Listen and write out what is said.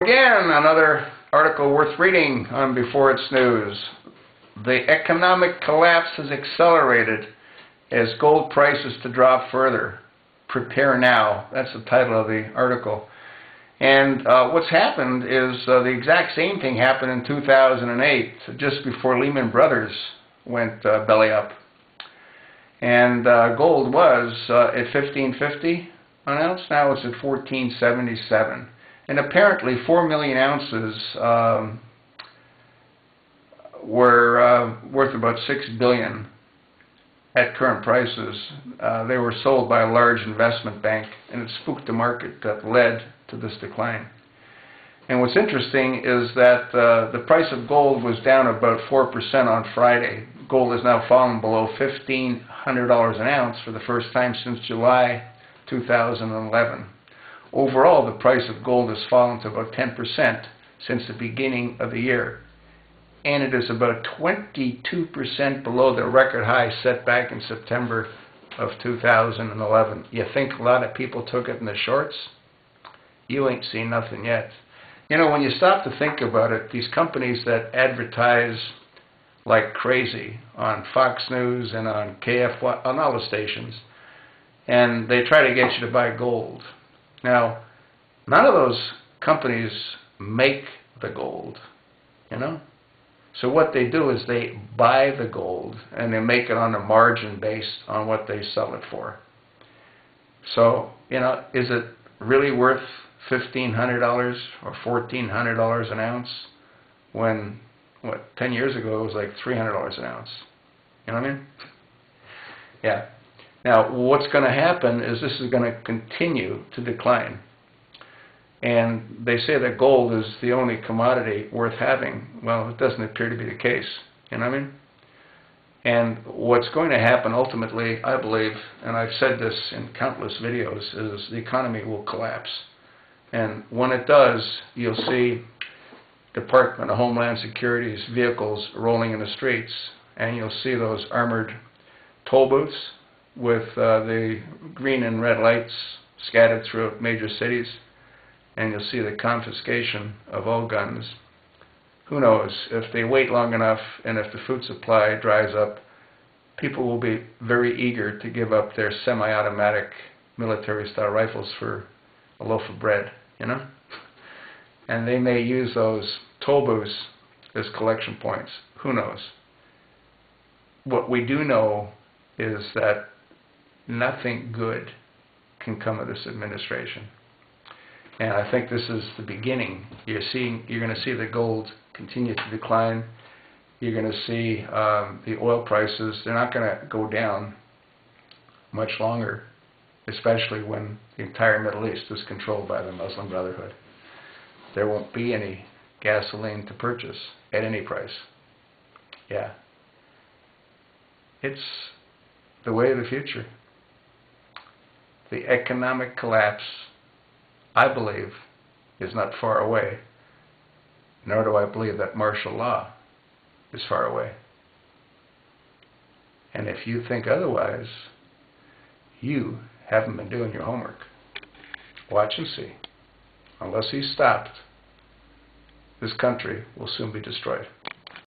Again, another article worth reading on Before It's News. The economic collapse has accelerated as gold prices to drop further. Prepare now. That's the title of the article. And what's happened is the exact same thing happened in 2008, just before Lehman Brothers went belly up. And gold was at $15.50 an ounce. Now it's at $14.77. And apparently 4 million ounces were worth about $6 billion at current prices. They were sold by a large investment bank, and it spooked the market that led to this decline. And what's interesting is that the price of gold was down about 4% on Friday. Gold has now fallen below $1,500 an ounce for the first time since July 2011. Overall, the price of gold has fallen to about 10% since the beginning of the year. And it is about 22% below the record high set back in September of 2011. You think a lot of people took it in the shorts? You ain't seen nothing yet. You know, when you stop to think about it, these companies that advertise like crazy on Fox News and on KF1, on all the stations, and they try to get you to buy gold. Now, none of those companies make the gold, you know? So what they do is they buy the gold and they make it on a margin based on what they sell it for. So, you know, is it really worth $1,500 or $1,400 an ounce when, 10 years ago it was like $300 an ounce? You know what I mean? Yeah. Now, what's going to happen is this is going to continue to decline. And they say that gold is the only commodity worth having. Well, it doesn't appear to be the case. You know what I mean? And what's going to happen ultimately, I believe, and I've said this in countless videos, is the economy will collapse. And when it does, you'll see Department of Homeland Security's vehicles rolling in the streets, and you'll see those armored toll booths with the green and red lights scattered throughout major cities, and you'll see the confiscation of all guns. Who knows, if they wait long enough and if the food supply dries up, people will be very eager to give up their semi-automatic military-style rifles for a loaf of bread, you know? And they may use those toll booths as collection points. Who knows? What we do know is that nothing good can come of this administration. And I think this is the beginning. You're going to see the gold continue to decline. You're going to see the oil prices. They're not going to go down much longer, especially when the entire Middle East is controlled by the Muslim Brotherhood. There won't be any gasoline to purchase at any price. Yeah. It's the way of the future. The economic collapse, I believe, is not far away, nor do I believe that martial law is far away. And if you think otherwise, you haven't been doing your homework. Watch and see. Unless he's stopped, this country will soon be destroyed.